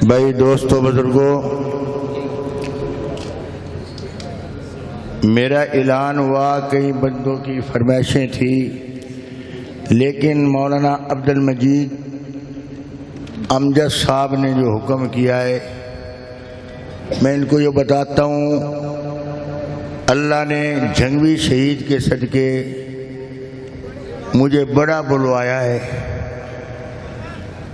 بھائی دوستوں بزرگوں، میرا اعلان ہوا، کئی بندوں کی فرمائشیں تھی، لیکن مولانا عبد المجید امجد صاحب نے جو حکم کیا ہے، میں ان کو یہ بتاتا ہوں، اللہ نے جھنگوی شہید کے صدقے مجھے بڑا بلوایا ہے۔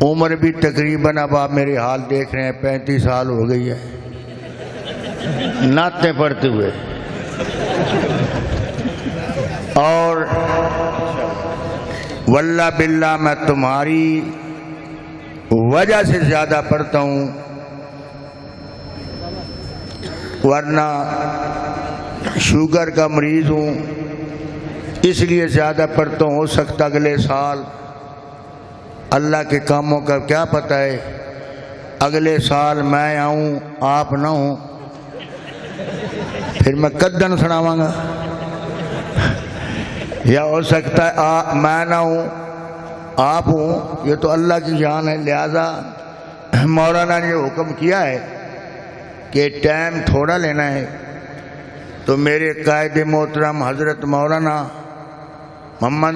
عمر بھی تقریباً، اب آپ میرے حال دیکھ رہے ہیں، 35 سال ہو گئی ہے نعتیں پڑھتے ہوئے، اور واللہ باللہ میں تمہاری وجہ سے زیادہ پڑھتا ہوں، ورنہ شوگر کا مریض ہوں، اس لیے زیادہ پڑھتا ہوں۔ ہو سکتا اگلے سال، اللہ کے کاموں کا کیا پتہ ہے، اگلے سال میں آؤں آپ نہ ہوں، پھر میں کدن سناواں گا، یا ہو سکتا ہے میں نہ ہوں آپ ہوں، یہ تو اللہ کی جان ہے۔ لہذا مولانا نے حکم کیا ہے کہ ٹائم تھوڑا لینا ہے، تو میرے قائد محترم حضرت مولانا محمد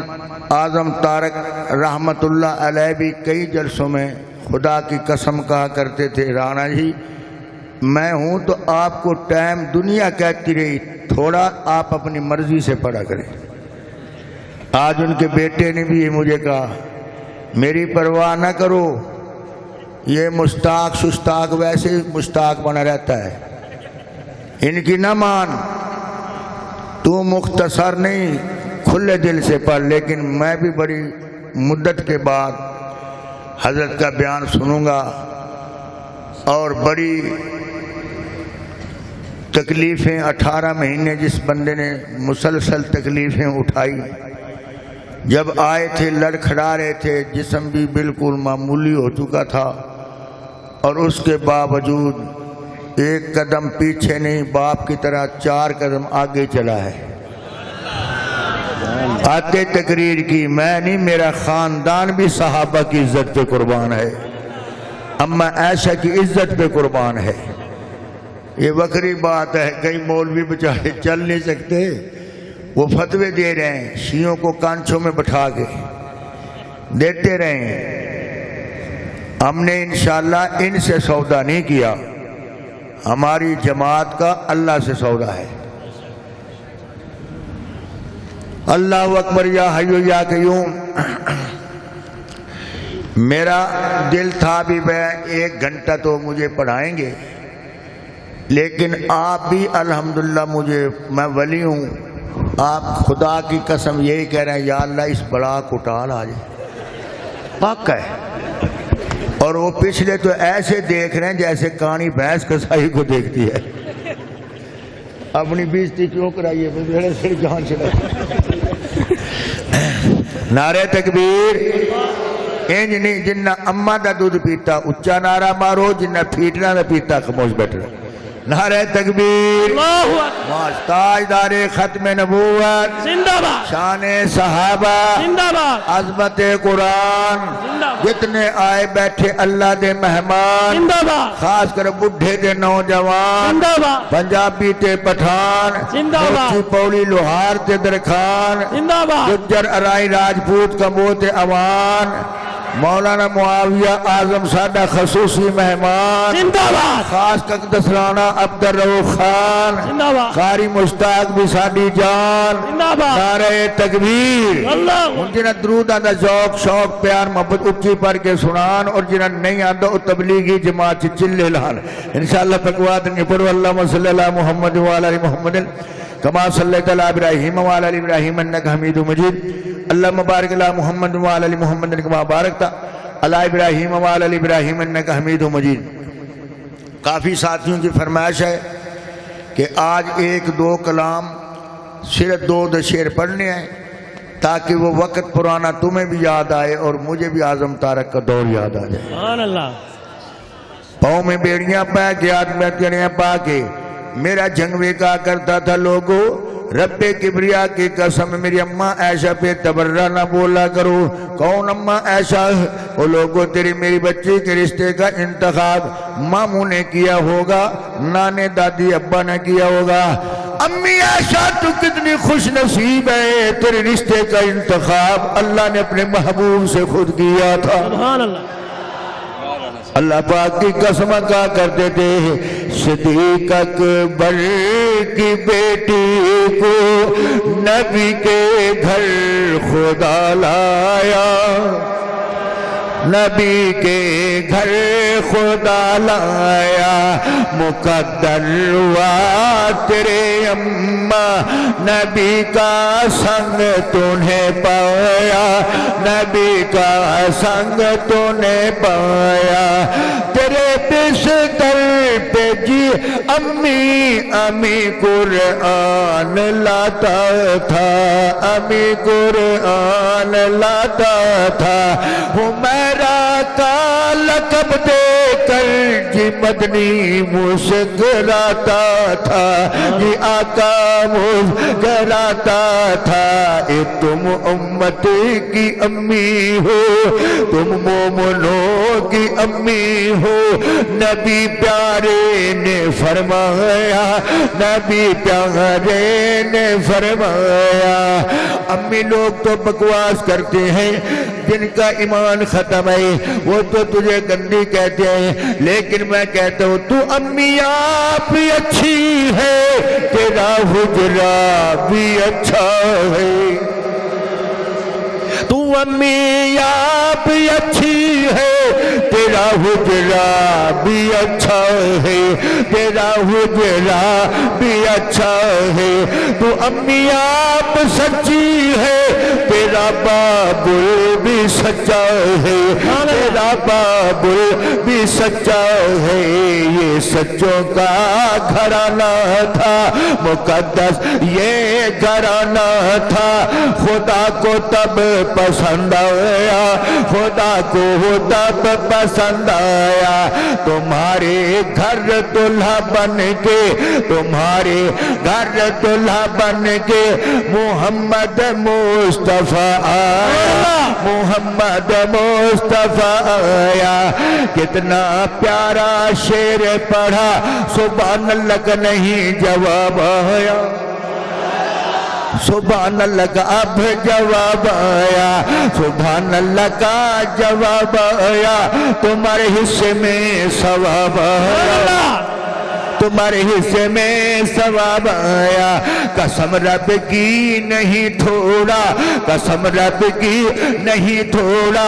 اعظم طارق رحمت اللہ علیہ بھی کئی جلسوں میں خدا کی قسم کہا کرتے تھے، رانا جی میں ہوں تو آپ کو ٹائم دنیا کہتی رہی، تھوڑا آپ اپنی مرضی سے پڑھا کریں۔ آج ان کے بیٹے نے بھی یہ مجھے کہا، میری پرواہ نہ کرو، یہ مشتاق ششتاق ویسے ہی مشتاق بنا رہتا ہے، ان کی نہ مان، تو مختصر نہیں کھلے دل سے پڑھ۔ لیکن میں بھی بڑی مدت کے بعد حضرت کا بیان سنوں گا، اور بڑی تکلیفیں 18 مہینے جس بندے نے مسلسل تکلیفیں اٹھائی، جب آئے تھے لڑکھڑا رہے تھے، جسم بھی بالکل معمولی ہو چکا تھا، اور اس کے باوجود ایک قدم پیچھے نہیں، باپ کی طرح 4 قدم آگے چلا ہے۔ آتے تقریر کی، میں نہیں، میرا خاندان بھی صحابہ کی عزت پہ قربان ہے، اما عائشہ کی عزت پہ قربان ہے۔ یہ وکری بات ہے، کئی مولوی بیچارے چل نہیں سکتے، وہ فتوے دے رہے ہیں، شیعوں کو کانچوں میں بٹھا کے دیتے رہے ہیں۔ ہم نے انشاءاللہ ان سے سودا نہیں کیا، ہماری جماعت کا اللہ سے سودا ہے۔ اللہ اکبر، یا حی یا قیوم۔ میرا دل تھا بھی میں 1 گھنٹہ تو مجھے پڑھائیں گے، لیکن آپ بھی الحمدللہ میں ولی ہوں، آپ خدا کی قسم یہی کہہ رہے ہیں، یا اللہ اس بڑا کو ٹال آ جائے، پاک ہے۔ اور وہ پچھلے تو ایسے دیکھ رہے ہیں جیسے کانی بھینس کسائی کو دیکھتی ہے، اپنی بیزتی کیوں کرائیے، بڑے سے جان چلا۔ نعرہ تکبیر، انج نہیں جنہ اما دا دودھ پیتا اچا نعرہ مارو، جنہ پھیٹنا دا پیتا خاموش بیٹھ رہا۔ نعرہ تکبیر، تاجدار ختم نبوت، شان صحابہ، عظمت قرآن، جتنے آئے بیٹھے اللہ دے مہمان، خاص کر بڈھے دے نوجوان، پنجابی تے پٹھان، موچی پولی لوہار تے درخان، گجر ارائی راجپوت کمبو تے اوان، مولانا معاویہ اعظم سادہ خصوصی مہمان، خاص کر دسرانہ عبدالرؤف خان، قاری مشتاق بھی ساڈی جان، نعرہ تکبیر۔ ان جنہ درود آدھا ذوق شوق پیار محبت اچھی پر کے سنان، اور جنہ نہیں آدھا تبلیغی جماعت چلے لان انشاءاللہ پکوات ان کے پڑھو۔ اللہم صلی اللہ محمد وعلی آل محمد کما صلیت علی ابراہیم وعلی آل ابراہیم انک حمید مجید، اللہم بارک علی محمد وعلی آل محمد کما بارکتا علی ابراہیم وعلی آل ابراہیم انک حمید مجید۔ کافی ساتھیوں کی فرمائش ہے کہ آج 1-2 کلام صرف 2 شعر پڑھنے ہیں، تاکہ وہ وقت پرانا تمہیں بھی یاد آئے اور مجھے بھی اعظم طارق کا دور یاد آ جائے۔ سبحان اللہ۔ پاؤں میں بیڑیاں پا کے، ہاتھ میں تڑیاں پا کے، میرا جھنگوے کا کرتا تھا لوگوں، رب کبریا کی قسم میری اماں عائشہ پہ تبرہ نہ بولا کرو. کون اماں عائشہ؟ وہ لوگوں تیری میری بچی کے رشتے کا انتخاب ماموں نے کیا ہوگا, نانے دادی ابا نے کیا ہوگا. امی عائشہ تو کتنی خوش نصیب ہے, تیرے رشتے کا انتخاب اللہ نے اپنے محبوب سے خود کیا تھا. سبحان اللہ. اللہ پاک کی قسم کہا کرتے تھے صدیق اکبر کی بیٹی کو نبی کے گھر خدا لایا, نبی کے گھر خدا لایا. مقدر ہوا تیرے اماں نبی کا سنگ تُنہیں پایا, نبی کا سنگ تُنہیں پایا. تیرے بستر پہ جی امی امی قرآن لاتا تھا, امی قرآن لاتا تھا. میرا کا لقب دے کر جی مدنی مسکراتا تھا, جی آقا مسکراتا تھا. اے تم امت کی امی ہو, تم مومنوں کی امی ہو. نبی پیارے نے فرمایا, نبی پیارے نے فرمایا. امی لوگ تو بکواس کرتے ہیں, جن کا ایمان ختم ہے وہ تو تجھے گندی کہتے ہیں, لیکن میں کہتا ہوں تو امی آپ بھی اچھی ہے, تیرا حجرہ بھی اچھا ہے. تو امی آپ بھی اچھی ہے, تیرا حجرہ بھی اچھا ہے, تیرا حجرہ بھی اچھا ہے. تو امی آپ سچی ہے, تیرا بابل بھی سچا ہے, تیرا بابل بھی سچا ہے. یہ سچوں کا گھرانہ تھا مقدس, یہ گھرانہ تھا. خدا کو تب پسند آیا, خدا کو تب پسند آیا. تمہارے گھر دلہا بن کے, تمہارے گھر دلہا بن کے محمد مصطفیٰ آیا, محمد مصطفیٰ آیا. کتنا پیارا شعر پڑھا, سبحان اللہ کا نہیں جواب آیا, سبحان اللہ کا اب جواب آیا, سبحان اللہ کا جواب آیا. تمہارے حصے میں ثواب آیا, تمہارے حصے میں ثواب آیا. قسم رب کی نہیں تھوڑا, قسم رب کی نہیں تھوڑا,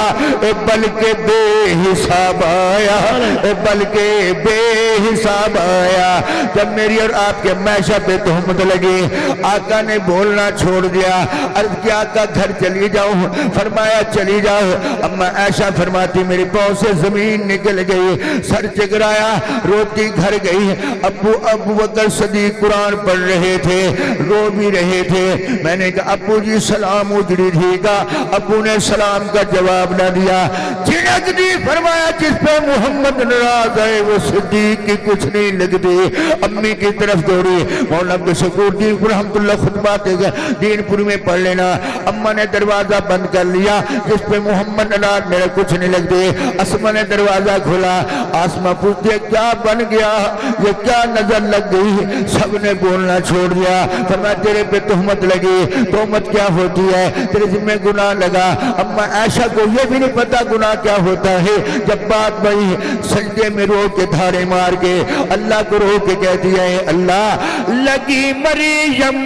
بلکہ بے حساب آیا, بلکہ بے حساب آیا. جب میری اور آپ کے معاشہ پہ تہمت لگی, آقا نے بولنا چھوڑ دیا. عرض کیا آقا گھر چلی جاؤ, فرمایا چلی جاؤ. اما عائشہ فرماتی میری پاؤں سے زمین نکل گئی, سر چکرایا, روتی گھر گئی. ابو بکر صدیق قرآن پڑھ رہے تھے, رو بھی رہے تھے. میں نے کہا ابو جی سلام اجڑی تھی کا, ابو نے سلام کا جواب نہ دیا. جھڑک دی, فرمایا جس پہ محمد ناراض ہے وہ صدیق کی کچھ نہیں لگتی. امی کی طرف دوڑی. مولانا عبد الشکور دین پور رحمت اللہ خطبات دین پور میں پڑھ لینا. اما نے دروازہ بند کر لیا, جس پہ محمد ناراض میرا کچھ نہیں لگتی. اسما نے دروازہ کھولا, آسما پوچھتے کیا بن گیا, یہ کیا نظر لگ گئی. سب نے بولنا چھوڑ دیا. فرمایا تیرے پہ تہمت لگی, تہمت کیا ہوتی ہے, تیرے ذمہ گناہ لگا. اما عائشہ کو یہ بھی نہیں پتا گناہ کیا ہوتا ہے. جب بات بڑی سجدے میں رو کے دھارے مار کے اللہ کو رو کے کہتی ہے اللہ لگی مریم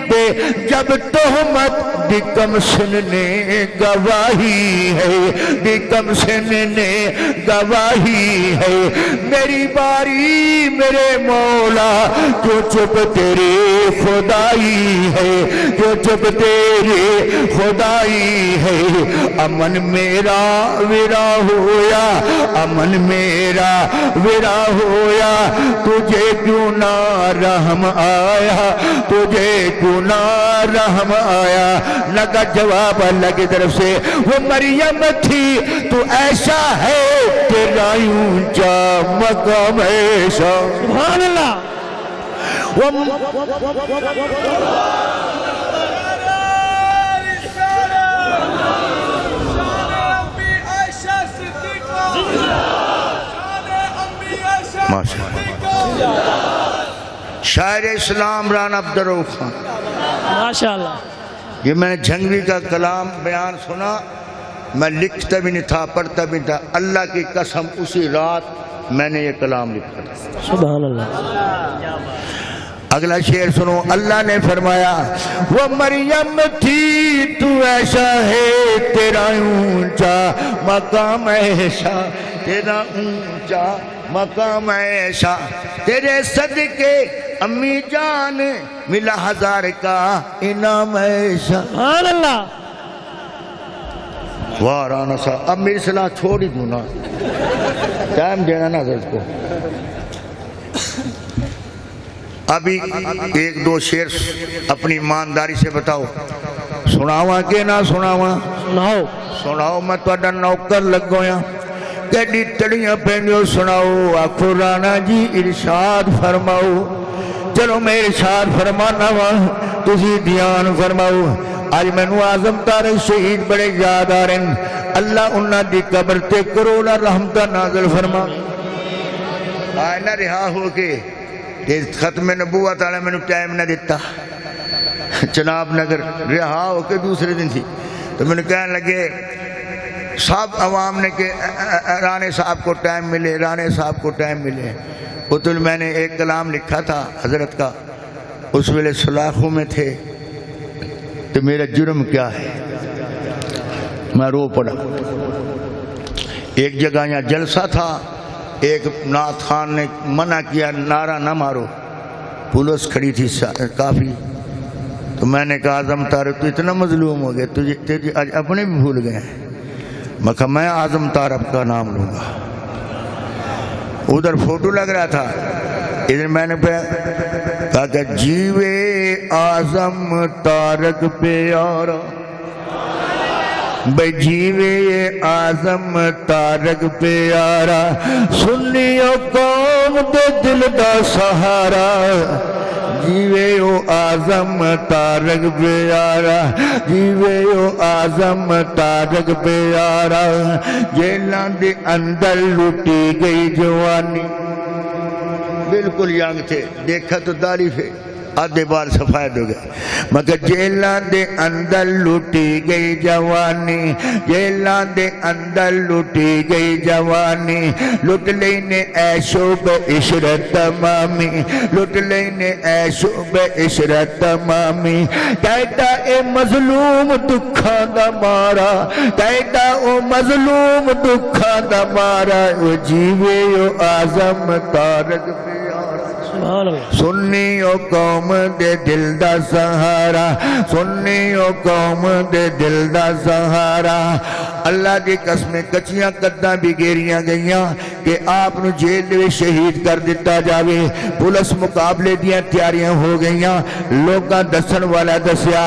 پہ جب تہمت, بیکم سن نے گواہی ہے, بیکم سن نے گواہی ہے. میری باری میرے مولا, جو چپ تیری خدائی ہے, جو چپ تیری خدائی ہے. امن میرا ورا ہویا, امن میرا ورا ہویا. تجھے کیوں نہ رحم آیا, تجھے کیوں نہ رحم آیا. لگا جواب اللہ کی طرف سے, وہ مریم تھی تو ایسا ہے, تیرا اونچا مقام ایسا. سبحان اللہ. شاعر اسلام رانا عبدالرؤوف خان، ماشاءاللہ. یہ میں نے جھنگوی کا کلام بیان سنا، میں لکھتا بھی نہیں تھا، پڑھتا بھی نہیں تھا، اللہ کی قسم اسی رات میں نے یہ کلام لکھا تھا. سبحان اللہ. اگلا شعر سنو. اللہ نے فرمایا وہ مریم تھی تو ایسا ہے تیرا اونچا مقام ایسا، تیرا اونچا مقام ایسا، تیرے صدقے امی جان ملا 1000 کا انعام ایسا. سبحان اللہ. واہ رانا صاحب، اب میری صلاح چھوڑ ہی دوں نا، ٹائم دینا نا حضرت کو. ابھی 1-2 شعر اپنی ایمانداری سے بتاؤ، سناواں کہ نہ سناواں؟ سناؤ. سناؤ، میں تہاڈا نوکر لگ گیا. کیڈی تڑیاں پہنو سناؤ. آخو رانا جی ارشاد فرماؤ. چلو میں ارشاد فرمانا وا، تسی دھیان فرماؤ. آج مینوں اعظم طارق شہید بڑے یاد آ رہے ہیں. اللہ انہاں دی قبر تے کروڑا رحمتاں نازل فرما. آئے نہ رہا ہو کے کہ ختم نبوت والے مینوں ٹائم نہ دیتا، جناب نگر رہا ہو کے دوسرے دن تھی تو مینوں کہنے لگے سب عوام نے کہ رانے صاحب کو ٹائم ملے، رانے صاحب کو ٹائم ملے. قتل میں نے ایک کلام لکھا تھا حضرت کا، اس ویلے سلاخوں میں تھے تو میرا جرم کیا ہے، میں رو پڑا. ایک جگہ یہاں جلسہ تھا، ایک نعت خان نے منع کیا نعرہ نہ مارو، پولیس کھڑی تھی کافی. تو میں نے کہا اعظم طارق تو اتنا مظلوم ہو گیا، تجھے آج اپنے بھی بھول گئے ہیں. میں کہا میں اعظم طارق کا نام لوں گا. ادھر فوٹو لگ رہا تھا، ادھر میں نے کہا کہ جیوے اعظم طارق پیارا، بھئی جیوے اعظم طارق پیارا، سنیو قوم دے دل دا سہارا. جیوے او اعظم طارق پیارا، جیوے او اعظم طارق پیارا. جیلاں دے اندر لوٹی گئی جوانی، بالکل ینگ تھے، دیکھا تو داڑھی پہ آدھے بال سفید ہو گئے. مگر جیلاں دے اندر لوٹی گئی جوانی، جیلاں دے اندر لوٹی گئی جوانی. لٹ لینے عیشو بعشرت تمامی، لٹ لینے عیشو بعشرت تمامی. کہتا اے مظلوم دکھاں دا مارا، کہتا او مظلوم دکھاں دا مارا. او جیوے او اعظم طارق سنی او قوم دے دل دا سہارا، سنی او قوم دے دل دا سہارا. اللہ دی قسمیں کچیاں قداں بھی گیریاں گئیاں کہ آپ نو جیل دے شہید کر دیتا جاوے. پولیس مقابلے دیاں تیاریاں ہو گئیاں. لوگاں دسن والا دسیا،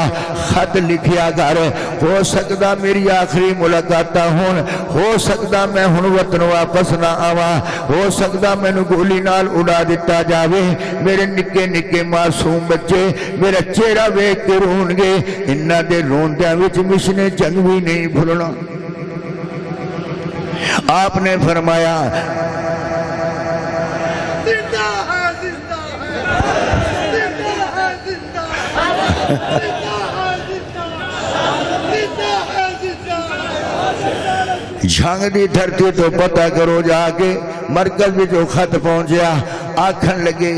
خط لکھیا گھر، ہو سکتا میری آخری ملاقاتاں ہون، ہو سکتا میں ہن وطن واپس نہ آواں، ہو سکتا مینوں گولی نال اڑا دیتا جاوے. میرے نکے نکے معصوم بچے میرا چہرہ ویکھ کے رون گے. انہاں دے روندیاں وچ مشن جنگ بھی نہیں بھولنا. آپ نے فرمایا زندہ ہے، زندہ ہے، زندہ ہے، زندہ ہے، زندہ ہے، زندہ ہے. جھنگ دی دھرتی تو پتہ کرو جا کے مرکز بھی جو خط پہنچیا. آکھن لگے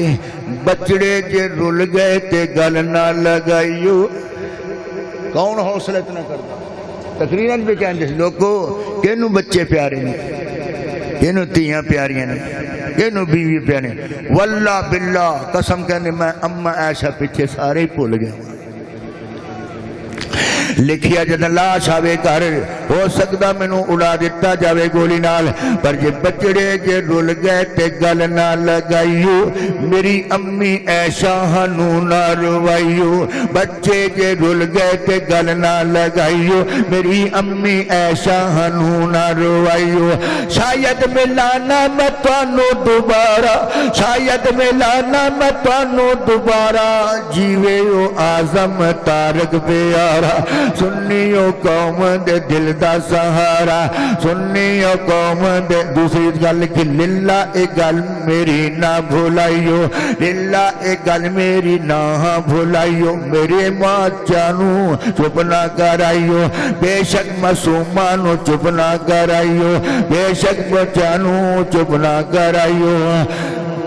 بچڑے جے رول گئے تے گل نہ لگائیو. کون حوصلہ اتنا کرتا؟ تقریراً بھی کہنے سے لوگوں کینوں بچے پیارے نہیں، کینوں تیاں پیاریاں نہیں، کینوں بیوی پیارے. واللہ باللہ قسم کہنے میں اما عائشہ پیچھے سارے ہی بھول گئے. لکھیا جد لاش آوے کر ہو سکتا مینوں اڑا دیتا جاوے گولی نال پر جے بچڑے جے رول گئے تے گل نہ لگائیو میری امی ایشا ہنو نہ روائیو بچے جے رول گئے تے گل نہ لگائیو میری امی ایشا ہنو نہ روائیو شاید ملانا میں توانو دوبارہ شاید ملانا میں توانو دوبارہ جیوے او آزم تارک پیارا سنیو قوم دے دل دا سہارا سنیو قوم دے دوسری گل کہ للہ ایک گل میری نہ بھولائیو للہ ایک گل میری نہ بھولائیو میرے ماں چانو چپ نہ کرائیو بے شک معصومانو چپ نہ کرائیو بے شک بچانو چپ نہ کرائیو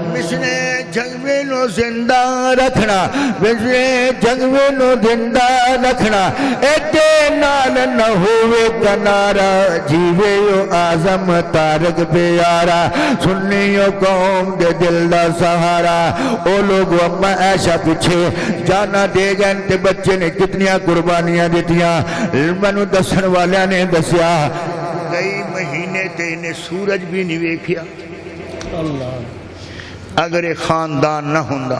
مشنے جنگ میں نو زندہ رکھنا مشنے جنگ میں نو زندہ رکھنا ایتے نال نہ ہوئے کنارا جیوے یو آزم تارک پیارا سنیو قوم دے دل دا سہارا او لوگ اما ایشا پیچھے جانا دے گئے تے بچے نے کتنیاں قربانیاں دیتیاں منو دسن والیاں نے دسیا کئی مہینے تے انہیں سورج بھی نہیں ویکھیا اللہ اگر ایک خاندان نہ ہوندا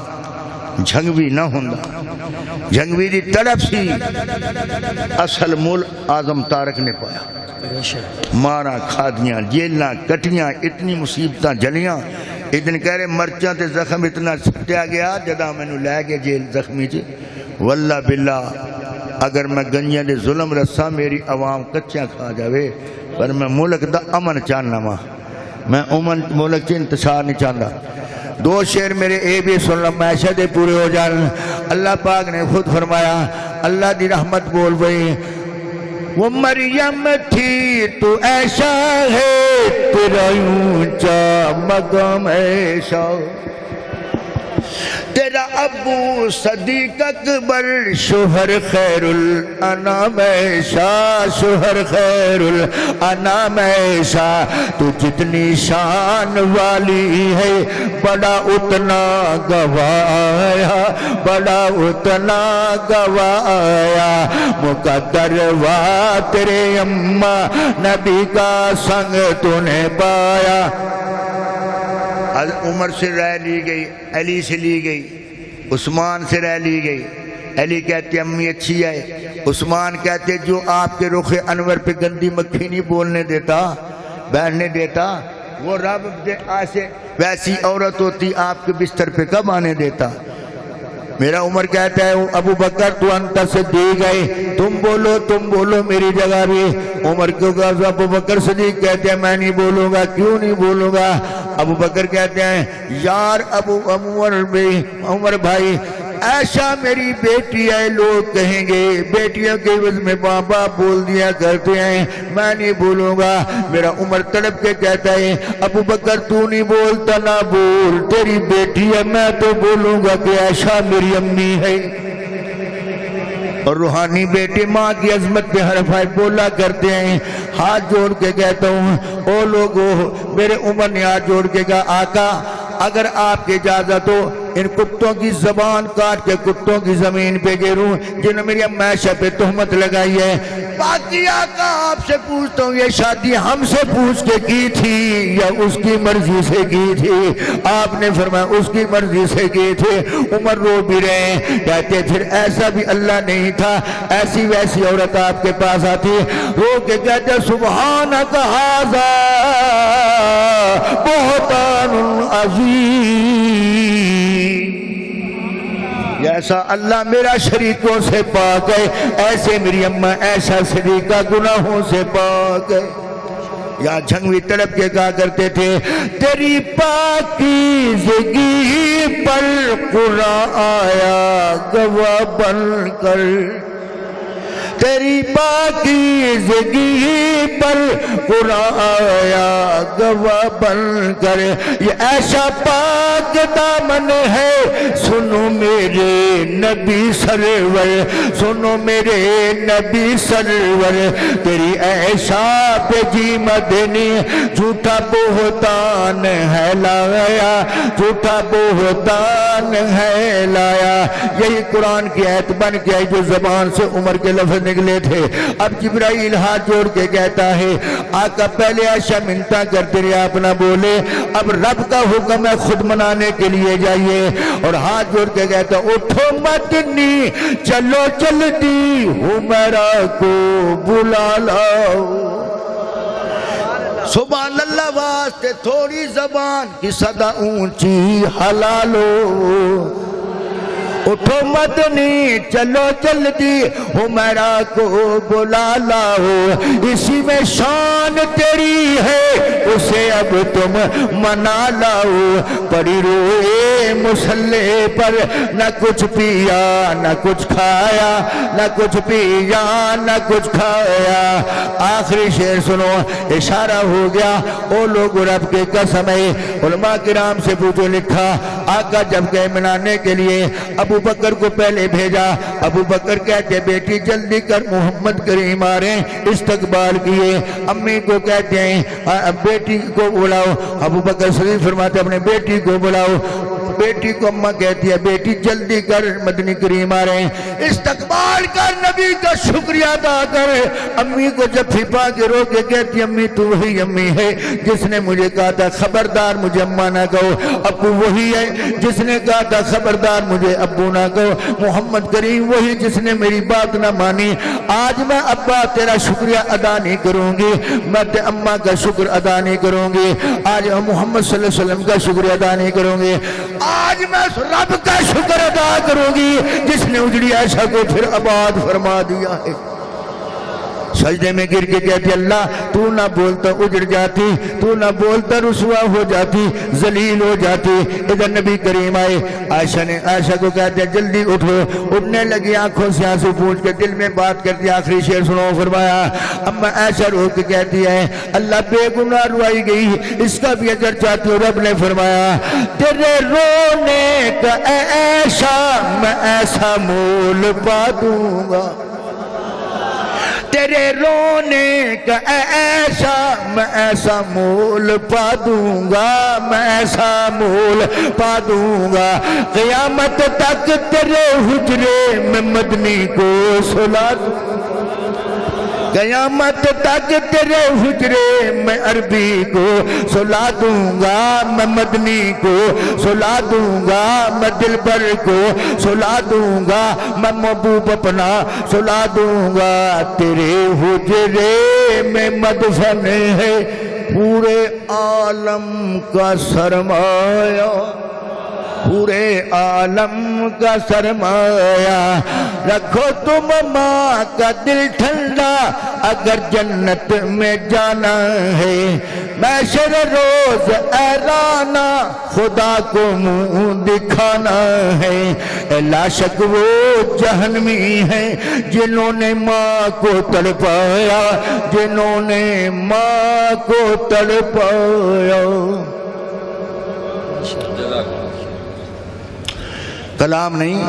جھنگوی نہ ہوندا جھنگوی دی طرف سی اصل مول آزم تارک نے پایا مارا کھادیاں جیلاں کٹیاں اتنی مصیبتاں جلیاں اتنے کہہ رہے مرچاں تے زخم اتنا سٹیا گیا جدا میں نو لے گیا جیل زخمی جی واللہ باللہ اگر میں گنجیاں دے ظلم رسا میری عوام کچیاں کھا جاوے پر میں ملک دا امن چاہنا میں ملک چے انتشار نہیں چاہتا دو شعر میرے اے بھی سن لوں معاشہ دے پورے ہو جان اللہ پاک نے خود فرمایا اللہ دی رحمت بول بھئی وہ مریم تھی تو ایشا ہے تیرا اونچا مقام ایشا تیرا ابو صدیق اکبر شوہر خیر الانام ایشا شوہر خیر الانام ایشا تو جتنی شان والی ہے بڑا اتنا گوایا بڑا اتنا گوایا مقدر وا تیرے اماں نبی کا سنگ تو نے پایا عمر سے رہ لی گئی علی سے لی گئی عثمان سے رہ لی گئی علی کہتے امی اچھی ہے عثمان کہتے جو آپ کے رخ انور پہ گندی مکھی نہیں بولنے دیتا بیٹھنے دیتا وہ رب ایسے ویسی عورت ہوتی آپ کے بستر پہ کب آنے دیتا میرا عمر کہتا ہے ابو بکر تو انت سے دی گئے تم بولو میری جگہ بھی عمر کیوں کہا ابو بکر صدیق کہتے ہیں میں نہیں بولوں گا کیوں نہیں بولوں گا ابو بکر کہتے ہیں یار عمر بھائی ایشا میری بیٹی ہے لوگ کہیں گے بیٹیوں کے عوض میں بابا بول دیا کرتے ہیں میں نہیں بولوں گا میرا عمر تڑپ کے کہتا ہے ابو بکر تو نہیں بولتا نہ بول تیری بیٹی ہے میں تو بولوں گا کہ ایشا میری امی ہے اور روحانی بیٹے ماں کی عظمت پہ حرف بولا کرتے ہیں ہاتھ جوڑ کے کہتا ہوں او لوگو میرے عمر نے ہاتھ جوڑ کے کہا آقا اگر آپ کی اجازت ہو ان کتوں کی زبان کاٹ کے کتوں کی زمین پہ گروں جنہوں نے میری عائشہ پہ تہمت لگائی ہے باقی آقا آپ سے پوچھتا ہوں یہ شادی ہم سے پوچھ کے کی تھی یا اس کی مرضی سے کی تھی آپ نے فرمایا اس کی مرضی سے کی تھی عمر رو بھی رہے کہتے پھر ایسا بھی اللہ نہیں تھا ایسی ویسی عورت آپ کے پاس آتی رو کے کہتے سبحانک ھذا بہتان عظیم جیسا اللہ میرا شریکوں سے پاک ہے ایسے میری اماں ایسا صدیقہ گناہوں سے پاک ہے یا جھنگوی تڑپ کے کہا کرتے تھے تیری پاکیزگی پر قرآن آیا گواہ بن کر تیری پاکیزگی پر قرآن آیا گواہ بن کر یہ ایسا پاک دامن ہے سنو میرے نبی سرور سنو میرے نبی سرور تیری ایسا پہ جی مدنی جھوٹا بہتان ہے لایا جھوٹا بہتان ہے لایا یہی قرآن کی آیت بن کے آئی جو زبان سے عمر کے لفظ نکلے تھے. اب جبرائیل ہاتھ جوڑ کے کہتا ہے آقا پہلے عائشہ منتا کرتے رہے آپ نہ بولے, اب رب کا حکم ہے خود منانے کے لیے جائیے. اور ہاتھ جوڑ کے کہتا اٹھو مدنی چلو جلدی حمیرہ کو بلا لاؤ. سبحان اللہ واسطے تھوڑی زبان کی صدا اونچی حلالو. اٹھو مدنی چلو جلدی حمیرہ کو بلا لاؤ. اسی میں شان تیری ہے اسے اب تم منا لاؤ. پڑی روئے مسلح پر نہ کچھ پیا نہ کچھ کھایا, نہ کچھ پیا نہ کچھ کھایا. آخری شعر سنو, اشارہ ہو گیا او لوگ رب کے قسم ہے. علماء کرام سے پوچھو لکھا آقا جب گئے منانے کے لیے ابو بکر کو پہلے بھیجا. ابو بکر کہتے بیٹی جلدی کر محمد کریم آ رہے ہیں, استقبال کیے. امی کو کہتے ہیں بیٹی کو بلاؤ. ابو بکر صدیق فرماتے اپنے بیٹی کو بلاؤ. بیٹی کو اماں کہتی ہے بیٹی جلدی کر مدنی کریم آ رہے ہیں, استقبال کر, نبی کا شکریہ ادا کر. امی کو جب پھپا کے رو کے کہتی امی تو وہی امی ہے جس نے مجھے کہا تھا خبردار مجھے اماں نہ کہو. ابو وہی ہے جس نے کہا تھا خبردار مجھے ابو نہ کہو. محمد کریم وہی جس نے میری بات نہ مانی. آج میں ابا تیرا شکریہ ادا نہیں کروں گی, میں اماں کا شکر ادا نہیں کروں گی. آج محمد صلی اللہ علیہ وسلم کا شکریہ ادا نہیں کروں گی. آج میں رب کا شکر ادا کروں گی جس نے اجڑی عائشہ کو پھر آباد فرما دیا ہے. سجدے میں گر کے کہتی اللہ تو نہ بولتا اجڑ جاتی, تو نہ بولتا رسوا ہو جاتی, ذلیل ہو جاتی. ادھر نبی کریم آئے. عائشہ کو کہتے ہیں جلدی اٹھو. اٹھنے لگی آنکھوں سے آنسو پوچھ کے دل میں بات کرتی. آخری شعر سنو فرمایا اما عائشہ رو کے کہتی ہے اللہ بے گناہ روائی گئی اس کا بھی اجر چاہتی ہو. رب نے فرمایا تیرے رونے کا اے عائشہ میں ایسا مول پا دوں گا. تیرے رونے کا ایسا میں ایسا مول پا دوں گا, میں ایسا مول پا دوں گا. قیامت تک تیرے حجرے میں مدنی کو سلا دوں گا. قیامت تک تیرے حجرے میں عربی کو سلا دوں گا, میں مدنی کو سلا دوں گا, میں دلبر کو سلا دوں گا, میں محبوب اپنا سلا دوں گا. تیرے حجرے میں مدفن ہے پورے عالم کا سرمایہ, پورے عالم کا سرمایہ. رکھو تم ماں کا دل ٹھنڈا اگر جنت میں جانا ہے. محشر روز ایرانا خدا کو منہ دکھانا ہے. لا شک وہ جہنمی ہیں جنہوں نے ماں کو تڑپایا, جنہوں نے ماں کو تڑپایا. کلام نہیں,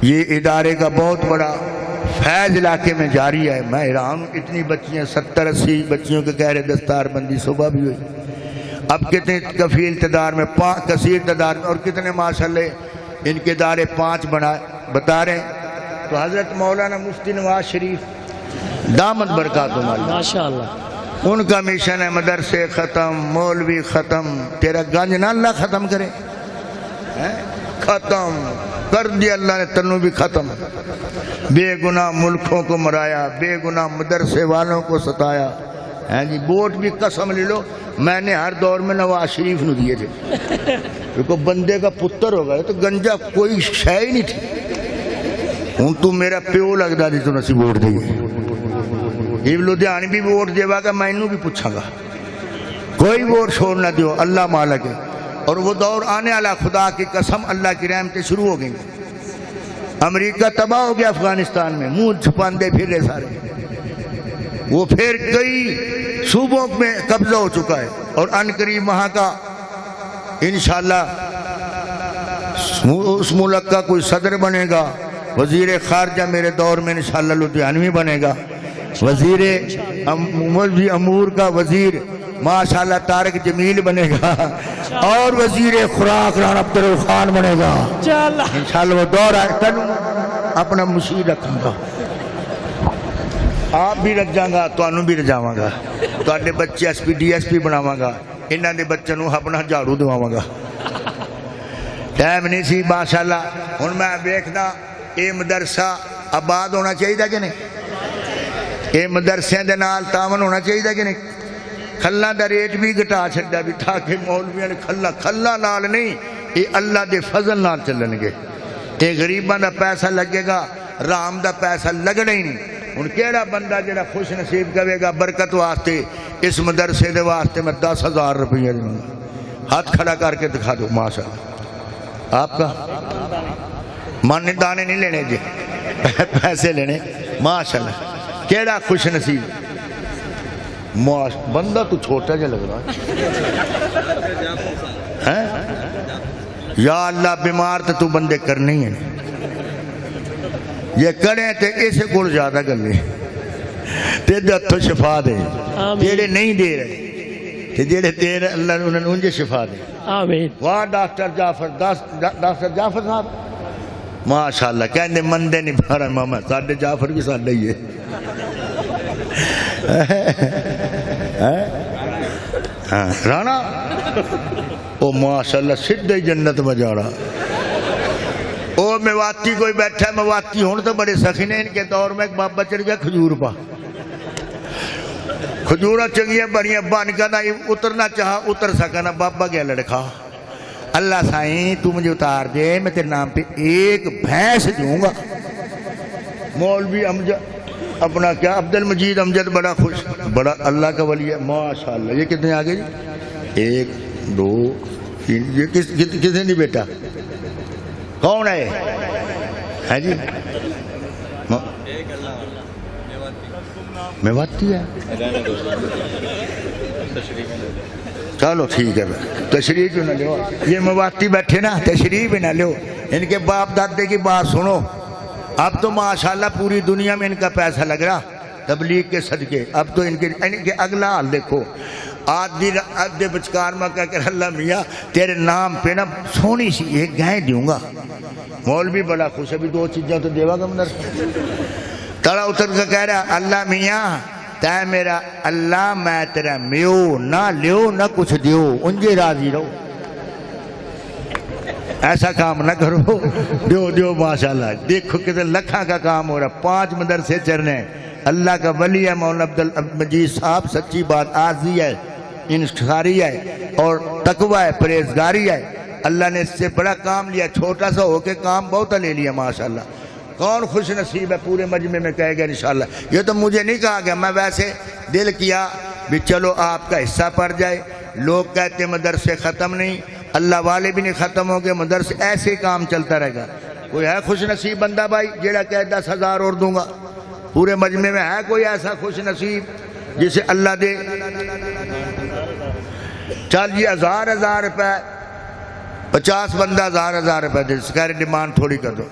یہ ادارے کا بہت بڑا فیض علاقے میں جاری ہے. میں حیران ہوں اتنی بچیاں 70-80 بچیوں کے کہہ رہے دستار بندی صبح بھی ہوئی. اب کتنے کفیل تعداد میں کثیر تعداد میں اور کتنے ماشاءاللہ ان کے ادارے 5 بتا رہے ہیں. تو حضرت مولانا مفتی نواز شریف دامت برکاتہم اللہ ماشاءاللہ, ان کا مشن ہے مدرسے ختم, مولوی ختم. تیرا گنج نہ اللہ ختم کرے, ختم کر دیا اللہ نے, تنو بھی ختم. بے گناہ ملکوں کو مرایا, بے گناہ مدرسے والوں کو ستایا. جی ووٹ بھی قسم لے لو میں نے ہر دور میں نواز شریف نو دیے تھے. دیکھو بندے کا پتر ہو گئے تو گنجا کوئی شے ہی نہیں تھی. ہوں تو میرا پیو لگتا تھی تو نسی ووٹ دیے. یہ لدھیانی بھی ووٹ دے گا میں انہوں بھی پوچھا گا. کوئی ووٹ چھوڑ نہ دیو, اللہ مالک ہے. اور وہ دور آنے والا خدا کی قسم اللہ کی رحمتیں شروع ہو گئیں. امریکہ تباہ ہو گیا افغانستان میں, منہ چھپاندے پھر رہے سارے. وہ پھر کئی صوبوں میں قبضہ ہو چکا ہے اور ان قریب وہاں کا انشاءاللہ اس ملک کا کوئی صدر بنے گا. وزیر خارجہ میرے دور میں انشاءاللہ لدھیانوی بنے گا. وزیر مولوی امور کا وزیر ماشاءاللہ طارق جمیل بنے گا. اور وزیر خوراک رانا عبدالخان بنے گا انشاءاللہ. وہ دور آئے اپنا مشیر رکھوں گا، آپ بھی رکھ جاؤں گا، تانوں بھی رجاواں گا، تواڈے بچے S P D S P بناواں گا، انہاں دے بچوں نوں اپنا جھاڑو دواواں گا۔ ٹائم نہیں سی ماشاءاللہ۔ ہن میں ویکھدا اے مدرسہ آباد ہونا چاہیے کہ نہیں؟ اے مدرسے دے نال تعاون ہونا چاہیے کہ نہیں؟ کھلاں دا ریٹ بھی گھٹا چھڈیا بھی تاکہ مولویاں نے کھلا نال نہیں، اے اللہ دے فضل نال چلن گے۔ اے غریباں دا پیسہ لگے گا، رام دا پیسہ لگنا ہی نہیں۔ ہن کیڑا بندہ جڑا خوش نصیب کہے گا برکت واسطے اس مدرسے دے واسطے میں 10,000 روپیہ دوں گا، ہاتھ کھڑا کر کے دکھا دو ماشاءاللہ۔ آپ کا من دانے نہیں لینے جی، پیسے لینے ماشاءاللہ۔ کیڑا خوش نصیب بندہ تو چھوٹا جا لگ رہا ہے۔ یا اللہ بیمار تو بندے کرنے ہی ہیں، یہ کریں تے اسے کو زیادہ کر لیں، تیرے ہتھوں شفا دے، جیڑے نہیں دے رہے تے جیڑے دے رہے اللہ انہوں نے انجھے شفا دے۔ آمین۔ واہ ڈاکٹر جعفر صاحب ماشاءاللہ کہنے مندے نہیں بھارا ماما، ساڑھے جعفر بھی ساڑھے ہی ہے۔ رانا او ماشاءاللہ سدھے جنت میں جاڑا۔ او میواتی کوئی بیٹھا ہے، میواتی ہون تو بڑے سخی نے، ان کے دور میں ایک بابا چڑھ گیا کھجور پا، کھجورہ چنگیاں بڑیاں بان کا نہ اترنا چاہا اتر سکا نہ، بابا گیا لڑکا، اللہ سائیں تو مجھے اتار دے، میں تیرے نام پہ ایک بھینس دوں گا۔ مولوی امجد اپنا کیا عبدالمجید امجد بڑا خوش، بڑا اللہ کا ولی ہے ماشاءاللہ۔ یہ کتنے آگے جی؟ 1 2 3، یہ کس نے بیٹا کون ہے جی؟ میواتی ہے، چلو ٹھیک ہے، تشریف نہ لو، یہ میواتی بیٹھے نا تشریف نہ لو، ان کے باپ دادے کی بات سنو۔ اب تو ماشاءاللہ پوری دنیا میں ان کا پیسہ لگ رہا تبلیغ کے صدقے۔ اب تو ان کے اگلا حال دیکھو، آدھے بچکار میں کہہ کر اللہ میاں تیرے نام پہ نا سونی سی ایک گائے دوں گا۔ مولوی بڑا خوش، ابھی 2 چیزیں تو دیوا گا مندر تڑا اتر کا کہہ رہا اللہ میاں تے میرا اللہ میں تیرا میو نہ لیو نہ کچھ دیو، انجے راضی رہو، ایسا کام نہ کرو، دیو ماشاءاللہ۔ دیکھو کتنے لکھاں کا کام ہو رہا، 5 مدرسے چرنے، اللہ کا ولی ہے مولانا عبدالمجید صاحب، سچی بات عاجزی ہے، انکساری ہے اور تقوی ہے، پرہیزگاری ہے۔ اللہ نے اس سے بڑا کام لیا، چھوٹا سا ہو کے کام بہت لے لیا ماشاءاللہ۔ کون خوش نصیب ہے پورے مجمع میں کہے گا انشاءاللہ؟ یہ تو مجھے نہیں کہا گیا، میں ویسے دل کیا بھی چلو آپ کا حصہ پڑ جائے۔ لوگ کہتے ہیں مدرسے ختم نہیں، اللہ والے بھی نہیں ختم ہو گئے، مدرسے ایسے ہی کام چلتا رہے گا۔ کوئی ہے خوش نصیب بندہ بھائی جیڑا کہے 10,000 اور دوں گا؟ پورے مجمع میں ہے کوئی ایسا خوش نصیب جسے اللہ دے؟ چل جی 1,000 روپے، 50 بندہ 1,000 روپے دے، کہہ رہے ڈیمانڈ تھوڑی کر دو،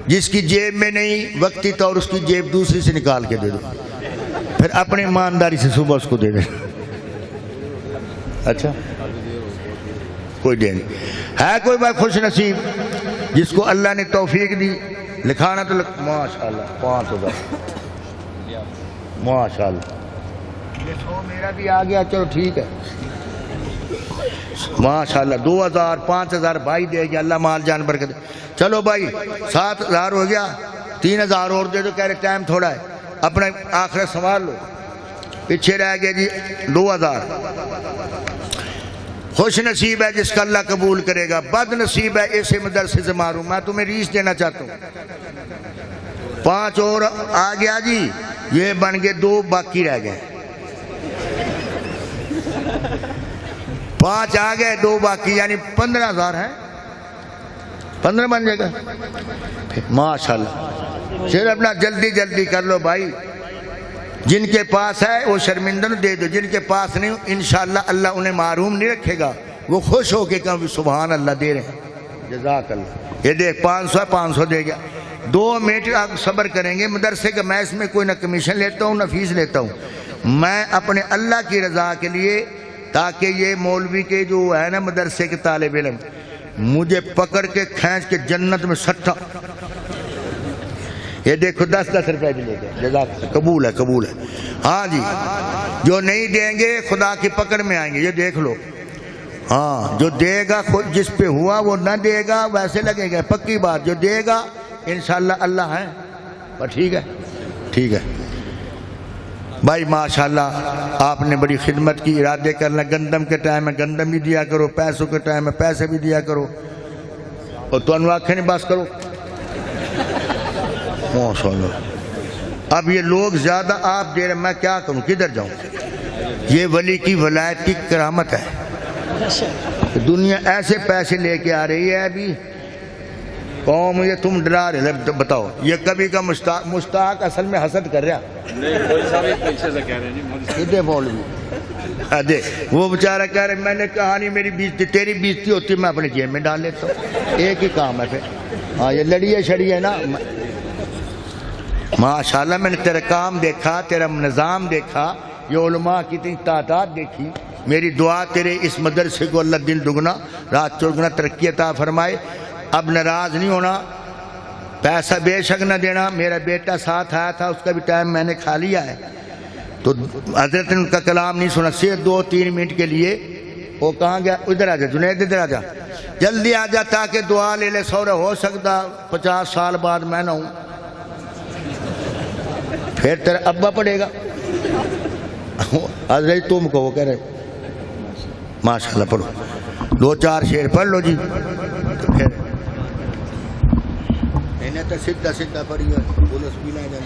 جس کی جیب میں نہیں وقتی طور اس کی جیب دوسری سے نکال کے دے دو، پھر اپنی ایمانداری سے صبح اس کو دے دے۔ اچھا کوئی دے نہیں ہے کوئی بھائی خوش نصیب جس کو اللہ نے توفیق دی لکھانا تو ماشاءاللہ 5,000 ماشاءاللہ۔ یہ 100 میرا بھی آ گیا، چلو ٹھیک ہے ماشاءاللہ۔ 2,000 5,000 بھائی دے گیا، اللہ مال جان برکت دے۔ چلو بھائی 7,000 ہو گیا، 3,000 اور دے دو، کہہ رہے ٹائم تھوڑا ہے، اپنا آخرت سنبھال لو۔ پیچھے رہ گیا جی 2,000۔ خوش نصیب ہے جس کا اللہ قبول کرے گا، بد نصیب ہے اسے مدرسے سے معروم۔ میں تمہیں ریس دینا چاہتا ہوں، 5 اور آ گیا جی، یہ بن گئے 2 باقی رہ گئے، 5 آ گئے 2 باقی، یعنی 15,000 ہیں، 15 بن جائے گا ماشاءاللہ۔ صرف اپنا جلدی جلدی کر لو بھائی، جن کے پاس ہے وہ شرمندہ دے دو، جن کے پاس نہیں انشاءاللہ اللہ انہیں معروم نہیں رکھے گا، وہ خوش ہو کے کہاں سبحان اللہ دے رہے ہیں، جزاک اللہ۔ یہ دیکھ 500 500 دے گیا۔ 2 منٹ آپ صبر کریں گے، مدرسے کا میں اس میں کوئی نہ کمیشن لیتا ہوں نہ فیس لیتا ہوں، میں اپنے اللہ کی رضا کے لیے، تاکہ یہ مولوی کے جو ہے نا مدرسے کے طالب علم مجھے پکڑ کے کھینچ کے جنت میں سٹھا یہ دیکھو 10-10 روپے بھی لے گئے، جزاک قبول ہے قبول ہے۔ ہاں جی، جو نہیں دیں گے خدا کی پکڑ میں آئیں گے، یہ دیکھ لو۔ ہاں، جو دے گا خود جس پہ ہوا وہ نہ دے گا ویسے لگے گا، پکی بات، جو دے گا انشاءاللہ اللہ ہے۔ پر ٹھیک ہے ٹھیک ہے بھائی، ماشاءاللہ آپ نے بڑی خدمت کی، ارادے کرنا، گندم کے ٹائم میں گندم بھی دیا کرو، پیسوں کے ٹائم میں پیسے بھی دیا کرو، اور تو آنکھیں نہیں بس کرو۔ ماشاءاللہ اب یہ لوگ زیادہ آپ دے رہے، میں کیا کروں، کدھر جاؤں؟ یہ ولی کی ولایت کی کرامت ہے، دنیا ایسے پیسے لے کے آ رہی ہے۔ ابھی قوم یہ تم ڈرا رہے، بتاؤ یہ کبھی کا مشتاق اصل میں حسد کر رہا دے، وہ بیچارہ کہہ رہے میں نے کہا نہیں میری بیزتی، تیری بیزتی ہوتی میں اپنی جیب میں ڈال لیتا ہوں، ایک ہی کام ہے پھر۔ ہاں یہ لڑیے شڑیے نا۔ ماشاءاللہ میں نے تیرا کام دیکھا، تیرا نظام دیکھا، یہ علماء کی اتنی تعداد دیکھی۔ میری دعا تیرے اس مدرسے کو اللہ دن دگنا رات چوگنا ترقی عطا فرمائے۔ اب ناراض نہیں ہونا، پیسہ بے شک نہ دینا۔ میرا بیٹا ساتھ آیا تھا، اس کا بھی ٹائم میں نے کھا لیا ہے، تو حضرت نے ان کا کلام نہیں سنا، صرف 2-3 منٹ کے لیے۔ وہ کہاں گیا؟ ادھر آ جا جنید، ادھر آ جا، جلدی آ جا تاکہ دعا لے لے۔ سورہ ہو سکتا 50 سال بعد میں نہ ہوں، پھر تیرا ابا پڑے گا۔ حضرت تم کو وہ کہہ رہے ماشاءاللہ پڑھو، 2-4 شعر پڑھ لو جی، تو پھر انہیں تو سیدھا سیدھا پڑھی ہے، پولیس بھی نہ جائے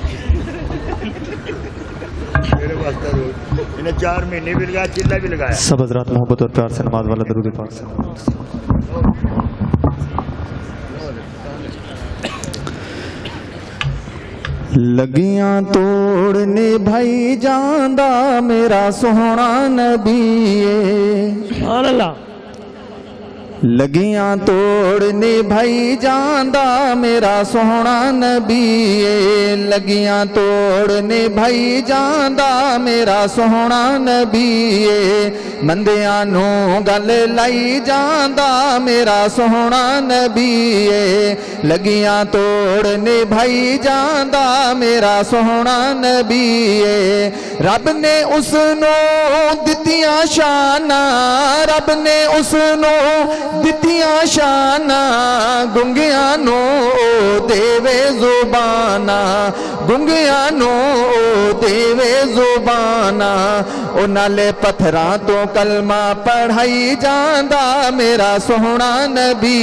میرے واسطہ روز انہیں 4 مہینے بھی لگایا، چلہ بھی لگایا۔ سب حضرات محبت اور پیار سے نماز والا درود پاک سے لگیاں توڑنے بھائی جاندہ میرا سوہنا نبی سبحان اللہ۔ لگیاں توڑنے بھائی جاندہ میرا سوہنا نبی، لگیاں توڑنے بھائی جاندہ میرا سوہنا نبی، مندیاں نو گل لائی جاندہ میرا سوہنا نبی، لگیاں توڑنے بھائی جاندہ میرا سوہنا نبی، رب نے اس نو دتیاں شانہ، رب نے اس نو دتیاں شانہ، گنگیاں نو دیوے زبانہ، گنگیاں نو دیوے زبانہ، او نالے پتھراں تو کلمہ پڑھائی جاندہ میرا سوہنا نبی،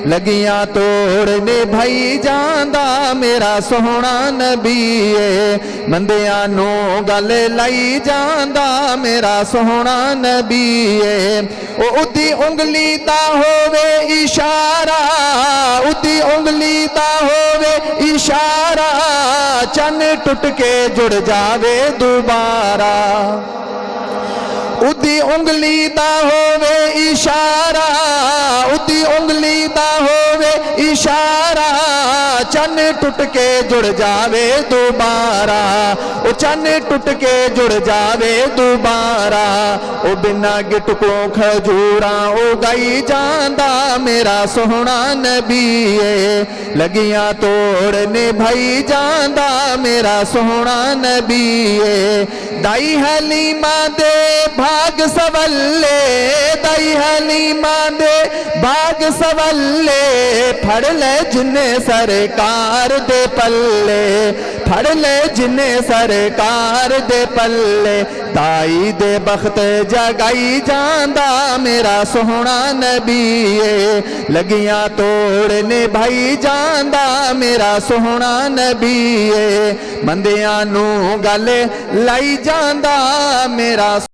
لگیاں توڑنے بھائی جاندہ میرا سوہنا نبی، مندیاں نو گل لائی جاندہ میرا سوہنا نبی، او ادھی انگلی دا ہووے اشارہ، ادھی انگلی دا ہووے اشارہ، چن ٹٹ کے جڑ جاوے دوبارہ، ادھی انگلی دا ہووے اشارہ، ادھی انگلی دا ہووے اشارہ، چن ٹٹ کے جڑ جاوے دوبارہ، او چن ٹٹ کے جڑ جاوے دوبارہ، او بنا گٹکوں کھجوراں اگائی جاندہ میرا سوہنا نبی، لگیاں توڑنے بھائی جاندہ میرا سوہنا نبی، دائی حلیمہ دے بھاگ سولے، دائی حلیمہ دے بھاگ سولے، پھڑ لے جنے سرکار دے پلے، پھڑ لے جنے سرکار دے پلے، دائی دے بخت جگائی جاندہ میرا سوہنا نبی، لگیاں توڑنے بھائی جاندہ میرا سوہنا نبی، مندیاں نو گل لائی جاندہ میرا